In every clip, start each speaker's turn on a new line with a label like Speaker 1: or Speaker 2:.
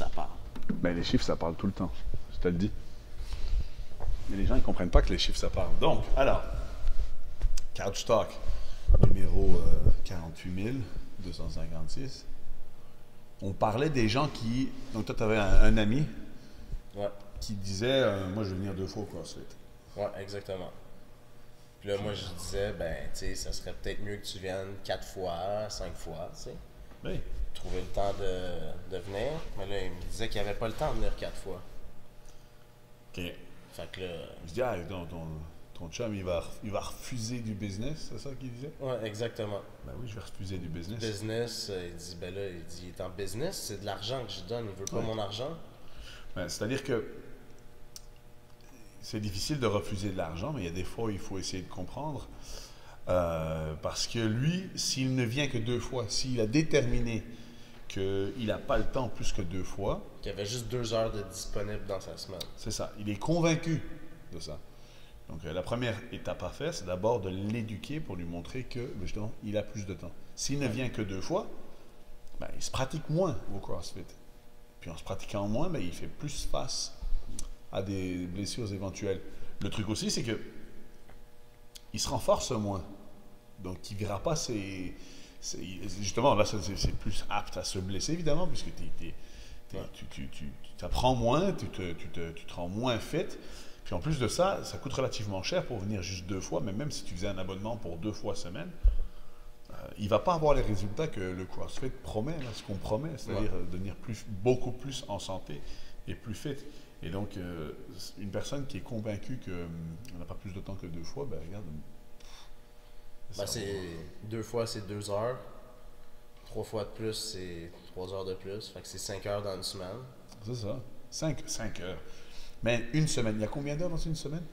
Speaker 1: ça parle.
Speaker 2: Ben, les chiffres, ça parle tout le temps. Je te le dis. Mais les gens, ils comprennent pas que les chiffres, ça parle. Donc, alors, Couch Talk, numéro 48 256. On parlait des gens qui... Donc, toi, tu avais un ami
Speaker 1: Ouais,
Speaker 2: qui disait moi, je veux venir 2 fois au CrossFit.
Speaker 1: ouais, exactement. Puis là, moi, je disais, ben, tu sais, ça serait peut-être mieux que tu viennes 4 fois, 5 fois, tu sais.
Speaker 2: Oui.
Speaker 1: Trouver le temps de venir. Mais là, il me disait qu'il n'y avait pas le temps de venir 4 fois.
Speaker 2: OK.
Speaker 1: Fait que là,
Speaker 2: Je dis, ah, ton chum, il va refuser du business, c'est ça qu'il disait?
Speaker 1: ouais, exactement.
Speaker 2: Ben oui, je vais refuser du business.
Speaker 1: Business, il dit, ben là, il est en business, c'est de l'argent que je donne, il veut pas
Speaker 2: Ouais.
Speaker 1: mon argent.
Speaker 2: Ben, c'est-à-dire que c'est difficile de refuser de l'argent, mais il y a des fois où il faut essayer de comprendre. Parce que lui, s'il ne vient que 2 fois, s'il a déterminé qu'il n'a pas le temps plus que 2 fois,
Speaker 1: Qu'il y avait juste 2 heures de disponible dans sa semaine.
Speaker 2: c'est ça. Il est convaincu de ça. Donc, la première étape à faire, c'est d'abord de l'éduquer pour lui montrer que, justement, il a plus de temps. S'il ne vient que 2 fois, ben, il se pratique moins au CrossFit. Puis en se pratiquant moins, ben, il fait plus face à des blessures éventuelles. Le truc aussi, c'est que il se renforce moins. Donc, il ne verra pas justement, là, c'est plus apte à se blesser, évidemment, puisque tu t'apprends moins, tu te rends moins fit. Puis en plus de ça, ça coûte relativement cher pour venir juste 2 fois, mais même si tu faisais un abonnement pour 2 fois semaine, il ne va pas avoir les résultats que le CrossFit promet, là, ce qu'on promet, c'est-à-dire devenir beaucoup plus en santé et plus fit. Et donc, une personne qui est convaincue qu'on n'a pas plus de temps que 2 fois, ben regarde.
Speaker 1: Ben, c'est 2 fois, c'est 2 heures. 3 fois de plus, c'est 3 heures de plus. Fait que c'est 5 heures dans une semaine.
Speaker 2: C'est ça. 5 heures. Mais une semaine, il y a combien d'heures dans une semaine?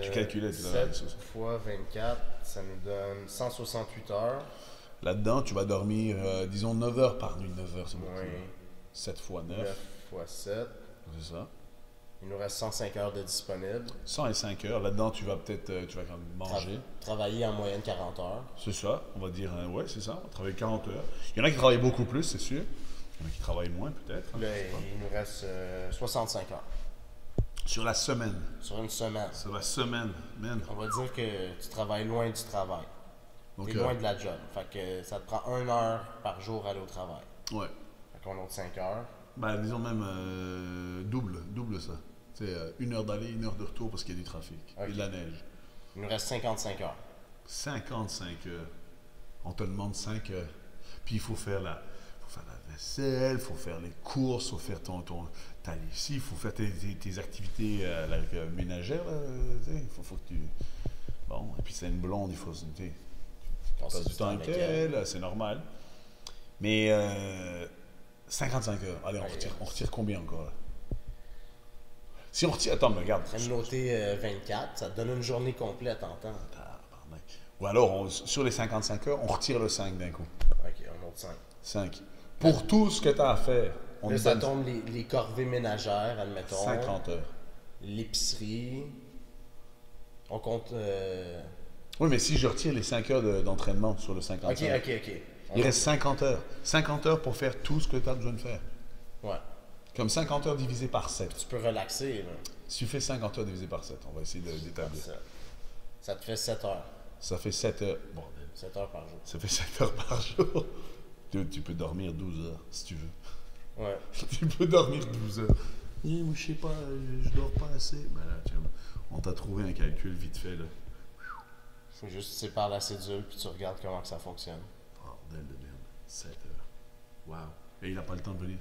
Speaker 2: Tu calculais, tu l'as
Speaker 1: 7 fois 24, ça nous donne 168 heures.
Speaker 2: Là-dedans, tu vas dormir, disons, 9 heures par nuit. 9 heures, c'est beaucoup.
Speaker 1: Oui.
Speaker 2: 7 fois 9.
Speaker 1: 9 fois 7.
Speaker 2: C'est ça.
Speaker 1: Il nous reste 105 heures de disponible.
Speaker 2: 105 heures. Là-dedans, tu vas peut-être tu vas quand même manger.
Speaker 1: Travailler en moyenne 40 heures.
Speaker 2: C'est ça. On va dire, ouais, c'est ça. On va travailler 40 heures. Il y en a qui travaillent beaucoup plus, c'est sûr. Il y en a qui travaillent moins, peut-être.
Speaker 1: Là, il nous reste 65 heures.
Speaker 2: Sur la semaine.
Speaker 1: Sur une semaine.
Speaker 2: Sur la semaine, man.
Speaker 1: On va dire que tu travailles loin du travail.
Speaker 2: Donc,
Speaker 1: T'es loin de la job. Fait que ça te prend 1 heure par jour à aller au travail.
Speaker 2: Ouais.
Speaker 1: Fait qu'on a 5 heures.
Speaker 2: Ben, disons même double ça. C'est 1 heure d'aller, 1 heure de retour parce qu'il y a du trafic et de la neige.
Speaker 1: Il nous reste 55 heures.
Speaker 2: 55 heures. On te demande 5 heures. Puis il faut faire la vaisselle, il faut faire les courses, il faut faire ta lessive, il faut faire tes activités ménagères. Là, il faut que tu... Bon, et puis c'est une blonde, il faut... Tu passes du temps avec elle, c'est normal. Mais 55 heures. Allez, on retire combien encore là? Si on retire... Attends, mais regarde.
Speaker 1: On va noter 24, ça te donne une journée complète en temps.
Speaker 2: Ou alors, sur les 55 heures, on retire le 5 d'un coup.
Speaker 1: Ok, on note 5.
Speaker 2: 5. Pour tout ce que tu as à faire, on
Speaker 1: Là,
Speaker 2: te
Speaker 1: ça
Speaker 2: donne
Speaker 1: tombe les corvées ménagères, admettons.
Speaker 2: 50 heures.
Speaker 1: L'épicerie. On compte...
Speaker 2: Oui, mais si je retire les 5 heures d'entraînement sur le 55 heures,
Speaker 1: Ok.
Speaker 2: il reste 50 heures. 50 heures pour faire tout ce que tu as besoin de faire.
Speaker 1: Ouais.
Speaker 2: Comme 50 heures divisé par 7.
Speaker 1: Tu peux relaxer, là.
Speaker 2: Si tu fais 50 heures divisé par 7, on va essayer d'établir.
Speaker 1: Ça te fait 7 heures.
Speaker 2: Ça fait 7 heures. Bordel.
Speaker 1: 7 heures par jour.
Speaker 2: Ça fait 7 heures par jour. Tu peux dormir 12 heures si tu veux.
Speaker 1: Ouais.
Speaker 2: Tu peux dormir 12 heures. Moi, je sais pas, je dors pas assez. Ben là, on t'a trouvé un calcul vite fait, là.
Speaker 1: Faut juste que tu sépares la cédule puis tu regardes comment que ça fonctionne.
Speaker 2: Bordel de merde. 7 heures. Wow. Et il n'a pas le temps de venir.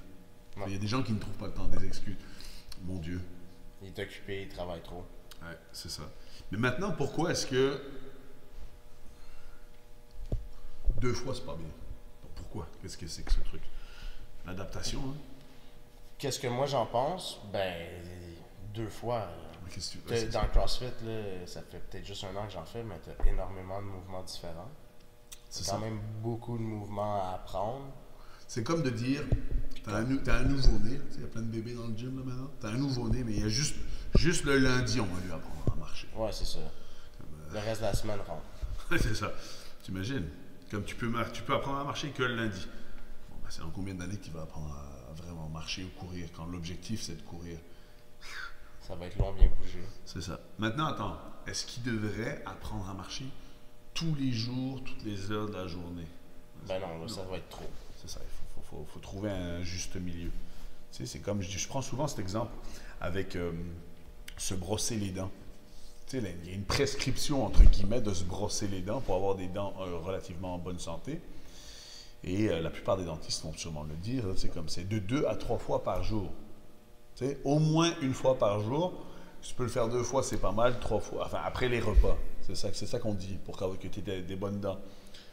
Speaker 1: Non.
Speaker 2: Il y a des gens qui ne trouvent pas le temps, des excuses. Mon Dieu.
Speaker 1: Il est occupé, il travaille trop.
Speaker 2: Ouais, c'est ça. Mais maintenant, pourquoi est-ce que 2 fois, c'est pas bien? Pourquoi? Qu'est-ce que c'est que ce truc? L'adaptation, hein?
Speaker 1: Qu'est-ce que moi j'en pense? Ben, 2 fois.
Speaker 2: Mais qu'est-ce que tu...
Speaker 1: Dans le CrossFit, là, ça fait peut-être juste 1 an que j'en fais, mais tu as énormément de mouvements différents. C'est quand même beaucoup de mouvements à apprendre.
Speaker 2: C'est comme de dire, t'as un nouveau-né, il y a plein de bébés dans le gym là maintenant, t'as un nouveau-né, mais il y a juste le lundi, on va lui apprendre à marcher.
Speaker 1: Ouais, c'est ça. Le reste de la semaine rentre.
Speaker 2: C'est ça. T'imagines? Comme tu peux apprendre à marcher que le lundi. Bon, ben, c'est en combien d'années qu'il va apprendre à vraiment marcher ou courir, quand l'objectif c'est de courir.
Speaker 1: Ça va être long, bien bouger.
Speaker 2: C'est ça. Maintenant, attends, est-ce qu'il devrait apprendre à marcher tous les jours, toutes les heures de la journée?
Speaker 1: Ben non, là, ça va être trop.
Speaker 2: C'est ça, il faut trouver un juste milieu. Tu sais, c'est comme, je prends souvent cet exemple avec se brosser les dents. Tu sais, il y a une prescription, entre guillemets, de se brosser les dents pour avoir des dents relativement en bonne santé. Et la plupart des dentistes vont sûrement le dire, c'est comme c'est de 2 à 3 fois par jour. Tu sais, au moins une fois par jour. Si tu peux le faire 2 fois, c'est pas mal. 3 fois, enfin après les repas. C'est ça qu'on dit pour que tu aies des bonnes dents.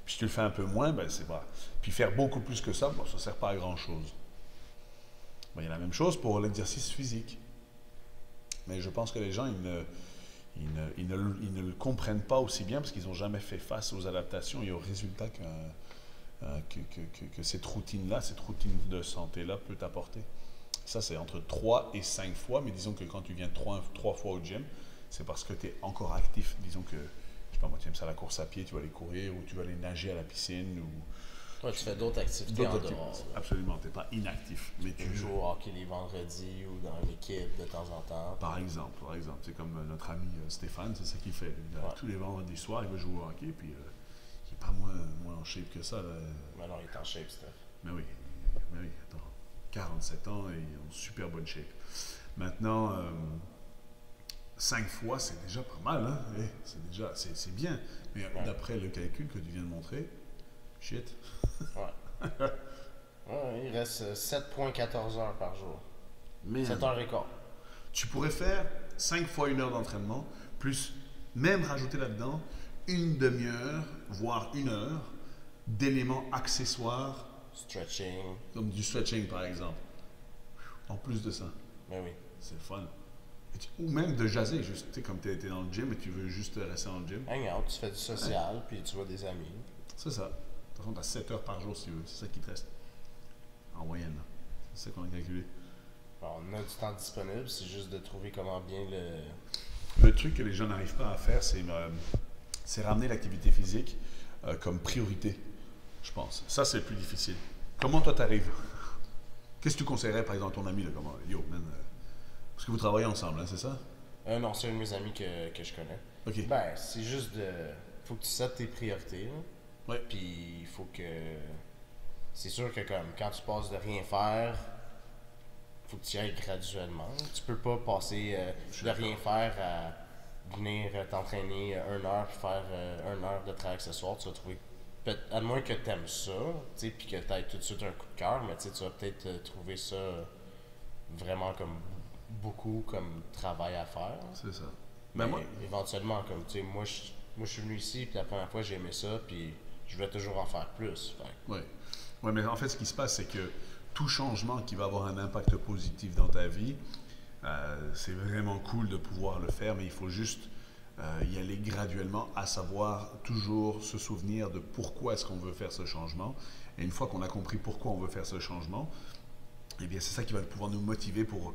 Speaker 2: Puis si tu le fais un peu moins, ben c'est pas. Puis faire beaucoup plus que ça, bon, ça ne sert pas à grand chose. Ben, il y a la même chose pour l'exercice physique. Mais je pense que les gens, ils ne le comprennent pas aussi bien parce qu'ils n'ont jamais fait face aux adaptations et aux résultats que cette routine-là, cette routine de santé-là peut apporter. Ça, c'est entre 3 et 5 fois, mais disons que quand tu viens 3 fois au gym, c'est parce que tu es encore actif. Disons que, je sais pas moi, tu aimes ça la course à pied, tu vas aller courir ou tu vas aller nager à la piscine ou...
Speaker 1: Toi, tu fais d'autres activités en dehors.
Speaker 2: Absolument, tu n'es pas inactif. Mais
Speaker 1: tu joues au hockey les vendredis ou dans une équipe de temps en temps.
Speaker 2: Par exemple. C'est comme notre ami Stéphane, c'est ça qu'il fait. Tous les vendredis soirs, il va jouer au hockey, puis il n'est pas moins en shape que ça. Là.
Speaker 1: Mais non, il est en shape, Steph.
Speaker 2: Mais oui, attends. 47 ans et en super bonne shape. Maintenant, 5 fois, c'est déjà pas mal. Hein? C'est bien. Mais d'après le calcul que tu viens de montrer, shit.
Speaker 1: Ouais. Il reste 7,14 heures par jour. 7 heures et quart.
Speaker 2: Tu pourrais faire 5 fois 1 heure d'entraînement, plus même rajouter là-dedans une demi-heure, voire 1 heure, d'éléments accessoires.
Speaker 1: Stretching.
Speaker 2: Comme du stretching, par exemple. En plus de ça.
Speaker 1: Ben oui.
Speaker 2: C'est le fun. Ou même de jaser, juste. Tu sais, comme tu es dans le gym et tu veux juste rester dans le gym.
Speaker 1: Hang out, tu fais du social, puis tu vois des amis.
Speaker 2: C'est ça. De toute façon, tu as 7 heures par jour si tu veux. C'est ça qui te reste. En moyenne. C'est ça qu'on a calculé.
Speaker 1: Bon, on a du temps disponible, c'est juste de trouver comment bien
Speaker 2: Le truc que les gens n'arrivent pas à faire, c'est ramener l'activité physique comme priorité, je pense. Ça, c'est le plus difficile. Comment toi, t'arrives? Qu'est-ce que tu conseillerais, par exemple, à ton ami, là, comment, yo, man, parce que vous travaillez ensemble, hein, c'est ça?
Speaker 1: Non, c'est un de mes amis que je connais.
Speaker 2: OK.
Speaker 1: Ben, c'est juste de... faut que tu saches tes priorités, là.
Speaker 2: Ouais.
Speaker 1: Puis, il faut que... C'est sûr que comme quand tu passes de rien faire, faut que tu y ailles graduellement. Tu peux pas passer de rien faire à venir t'entraîner 1 heure puis faire 1 heure de travail accessoire. Tu vas trouver... À moins que tu aimes ça, puis que tu aies tout de suite un coup de cœur, mais tu vas peut-être trouver ça vraiment comme beaucoup comme travail à faire.
Speaker 2: C'est ça.
Speaker 1: Mais éventuellement, comme tu sais, moi je suis venu ici, puis la première fois j'ai aimé ça, puis je voulais toujours en faire plus.
Speaker 2: Oui. Ouais, mais en fait, ce qui se passe, c'est que tout changement qui va avoir un impact positif dans ta vie, c'est vraiment cool de pouvoir le faire, mais il faut juste y aller graduellement, à savoir toujours se souvenir de pourquoi est-ce qu'on veut faire ce changement. Et une fois qu'on a compris pourquoi on veut faire ce changement, eh bien, c'est ça qui va pouvoir nous motiver pour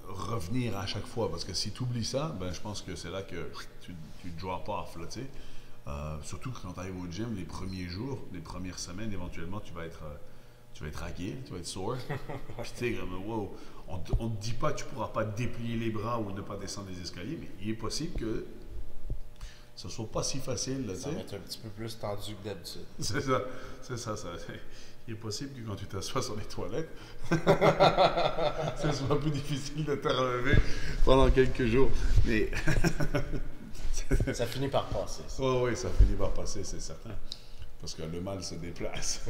Speaker 2: revenir à chaque fois. Parce que si tu oublies ça, ben, je pense que c'est là que tu drop off, là, tu sais. Surtout quand tu arrives au gym, les premiers jours, les premières semaines, éventuellement, tu vas être ragué, tu vas être sore. Puis tu sais, comme, wow, on ne te dit pas que tu ne pourras pas déplier les bras ou ne pas descendre les escaliers, mais il est possible que ce ne soit pas si facile. Là,
Speaker 1: ça va être un petit peu plus tendu que d'habitude.
Speaker 2: C'est ça. Il est possible que quand tu t'assois sur les toilettes, ce soit plus difficile de te relever pendant quelques jours. Mais
Speaker 1: ça finit par passer.
Speaker 2: Oui, ça finit par passer, c'est certain. Parce que le mal se déplace.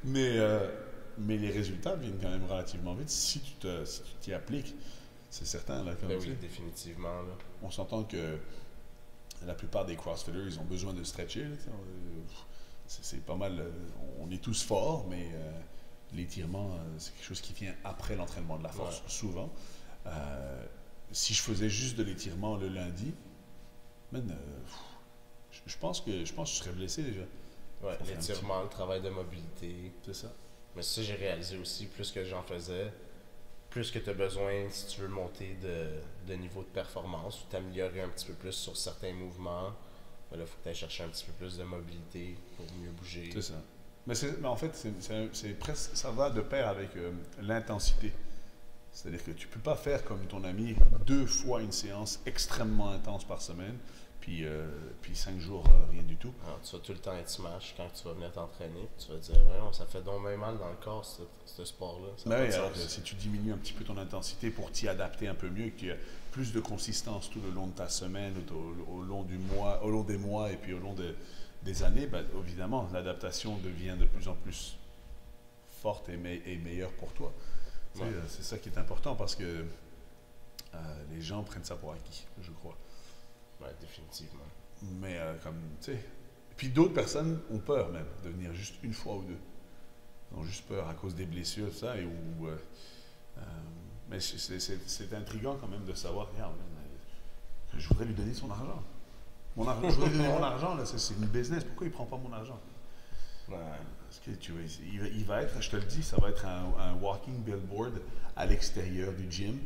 Speaker 2: mais les résultats viennent quand même relativement vite si tu t'y appliques. C'est certain. Là, comme
Speaker 1: oui, définitivement. Là.
Speaker 2: On s'entend que la plupart des crossfitters, ils ont besoin de stretcher. Là, c'est pas mal. On est tous forts, mais l'étirement, c'est quelque chose qui vient après l'entraînement de la force, souvent. Si je faisais juste de l'étirement le lundi, je pense que je serais blessé déjà.
Speaker 1: Ouais, l'étirement, le travail de mobilité.
Speaker 2: C'est ça.
Speaker 1: Mais ça, j'ai réalisé aussi, plus que j'en faisais, plus que tu as besoin, si tu veux monter de niveau de performance ou t'améliorer un petit peu plus sur certains mouvements, ben là, il faut que tu ailles chercher un petit peu plus de mobilité pour mieux bouger.
Speaker 2: C'est ça. Mais en fait, presque, ça va de pair avec l'intensité. C'est-à-dire que tu ne peux pas faire comme ton ami 2 fois une séance extrêmement intense par semaine, puis 5 jours, rien du tout.
Speaker 1: Alors, tu vas tout le temps être smash quand tu vas venir t'entraîner. Tu vas te dire, ouais, ça fait donc bien mal dans le corps, ce sport-là.
Speaker 2: Oui, alors que si tu diminues un petit peu ton intensité pour t'y adapter un peu mieux, que tu aies plus de consistance tout le long de ta semaine, au long du mois, au long des mois et puis au long des années, ben, évidemment, l'adaptation devient de plus en plus forte et meilleure pour toi. Ouais. C'est ça qui est important parce que les gens prennent ça pour acquis, je crois.
Speaker 1: Oui, définitivement.
Speaker 2: Mais comme, tu sais... Puis d'autres personnes ont peur même de venir juste une fois ou deux. Ils ont juste peur à cause des blessures, ça, mais c'est intriguant quand même de savoir, regarde, je voudrais lui donner son argent. Je voudrais lui donner mon argent, là, c'est une business, pourquoi il ne prend pas mon argent? Ouais. Parce que tu vois, il va être, je te le dis, ça va être un walking billboard à l'extérieur du gym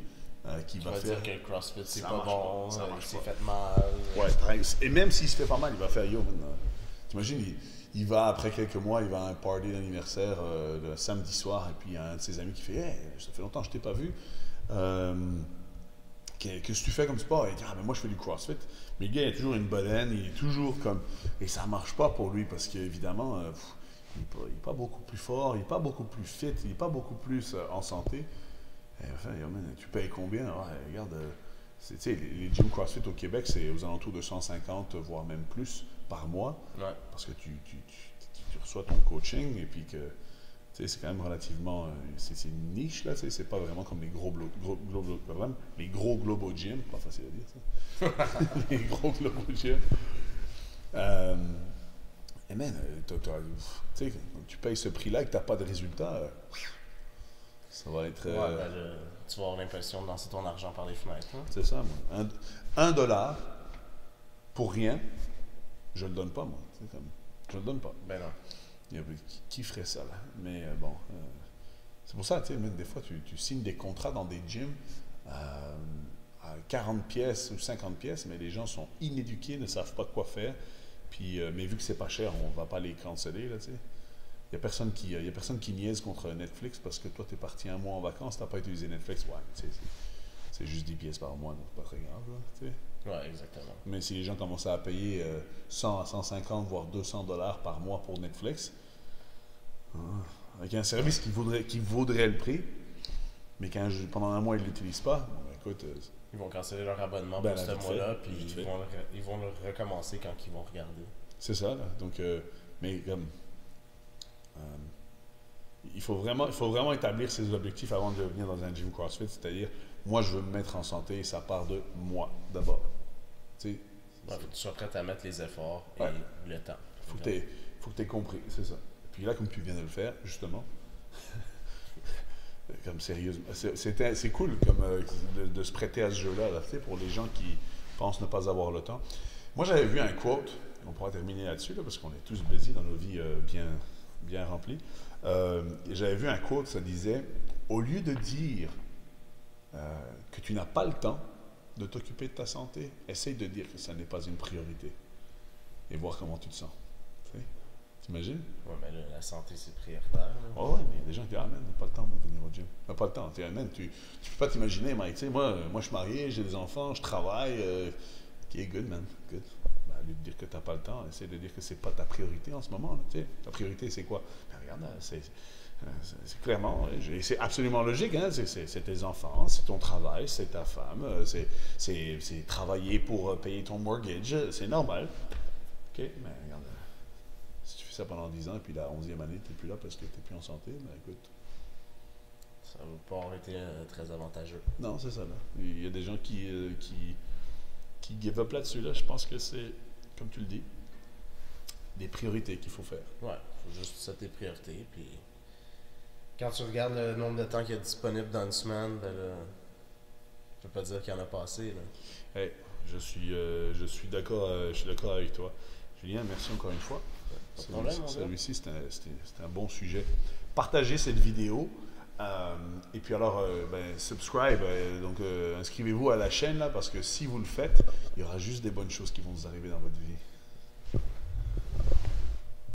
Speaker 2: qui va faire...
Speaker 1: dire que le CrossFit c'est pas bon, il s'est fait mal.
Speaker 2: Ouais, et même s'il se fait pas mal, il va faire yo. T'imagines, il va après quelques mois, il va à un party d'anniversaire le samedi soir et puis il y a un de ses amis qui fait hey, ça fait longtemps que je t'ai pas vu. Qu'est-ce que tu fais comme sport? Et il dit ah, mais moi je fais du CrossFit. Mais le gars il a toujours une bedaine, il est toujours comme. Et ça marche pas pour lui parce qu'évidemment, il n'est pas beaucoup plus fort, il n'est pas beaucoup plus fit, il n'est pas beaucoup plus en santé. Et enfin, yo, man, tu payes combien? Ouais, regarde, les gyms CrossFit au Québec, c'est aux alentours de 150, voire même plus par mois. Ouais. Parce que tu reçois ton coaching et puis que c'est quand même relativement. C'est une niche, là, c'est pas vraiment comme les gros Globo Gym, pas facile à dire ça. Les gros Globo Gym. Et man, tu payes ce prix-là et que tu n'as pas de résultat. Ça va être.
Speaker 1: Ouais, tu vas avoir l'impression de lancer ton argent par les fenêtres. Hein?
Speaker 2: C'est ça, moi. $1 pour rien, je le donne pas, moi. Je le donne pas.
Speaker 1: Ben non.
Speaker 2: Qui ferait ça, là? Mais bon, c'est pour ça, tu sais, même des fois, tu signes des contrats dans des gyms à 40 pièces ou 50 pièces, mais les gens sont inéduqués, ne savent pas quoi faire. Puis, mais vu que c'est pas cher, on va pas les canceller, là, tu sais. Il n'y a personne qui niaise contre Netflix parce que toi, tu es parti un mois en vacances, tu n'as pas utilisé Netflix. Ouais, c'est juste 10 pièces par mois, donc c'est pas très grave. Là,
Speaker 1: ouais, exactement.
Speaker 2: Mais si les gens commencent à payer 100 à 150, voire $200 par mois pour Netflix, avec un service qui vaudrait le prix, mais pendant un mois, ils ne l'utilisent pas, bon, ben, écoute...
Speaker 1: ils vont canceller leur abonnement pour ce mois-là, puis ils vont le recommencer quand ils vont regarder.
Speaker 2: C'est ça, là. Donc, mais comme... il faut vraiment établir ses objectifs avant de venir dans un gym CrossFit, c'est-à-dire, moi, je veux me mettre en santé et ça part de moi, d'abord. Tu sais,
Speaker 1: faut que tu sois prêt à mettre les efforts et le temps.
Speaker 2: Faut que tu aies compris, c'est ça. Puis là, comme tu viens de le faire, justement, comme sérieusement, c'est cool comme, de se prêter à ce jeu-là, là, pour les gens qui pensent ne pas avoir le temps. Moi, j'avais vu un quote, on pourra terminer là-dessus, là, parce qu'on est tous busy dans nos vies bien remplies. J'avais vu un quote, ça disait « Au lieu de dire que tu n'as pas le temps de t'occuper de ta santé, essaye de dire que ça n'est pas une priorité et voir comment tu te sens. » T'imagines?
Speaker 1: Oui, mais là, la santé, c'est prioritaire.
Speaker 2: Oh, ouais, mais il y a des gens qui disent « Ah, man, pas le temps de venir au gym. » T'as pas le temps. Man, tu peux pas t'imaginer, Mike. Tu sais, moi, je suis marié, j'ai des enfants, je travaille. Qui est good, man. Good. Ben, au lieu de dire que tu n'as pas le temps, essaie de dire que c'est pas ta priorité en ce moment. Là, tu sais. Ta priorité, c'est quoi? Ben, regarde, c'est clairement, c'est absolument logique, hein? C'est tes enfants, c'est ton travail, c'est ta femme, c'est travailler pour payer ton mortgage, c'est normal. OK, mais regarde, si tu fais ça pendant 10 ans, et puis la 11e année, tu n'es plus là parce que tu n'es plus en santé, ben écoute.
Speaker 1: Ça ne va pas avoir été très avantageux.
Speaker 2: Non, c'est ça, là. Il y a des gens qui give up là-dessus, là. Je pense que c'est, comme tu le dis, des priorités qu'il faut faire.
Speaker 1: Ouais, il faut juste setter tes priorités, puis... Quand tu regardes le nombre de temps qu'il y a disponible dans une semaine, ben là, je peux pas dire qu'il y en a pas assez. Là.
Speaker 2: Hey, je suis d'accord avec toi. Julien, merci encore une fois. Celui-ci, c'est un bon sujet. Partagez cette vidéo. Et puis alors, subscribe. Donc, inscrivez-vous à la chaîne, là, parce que si vous le faites, il y aura juste des bonnes choses qui vont vous arriver dans votre vie.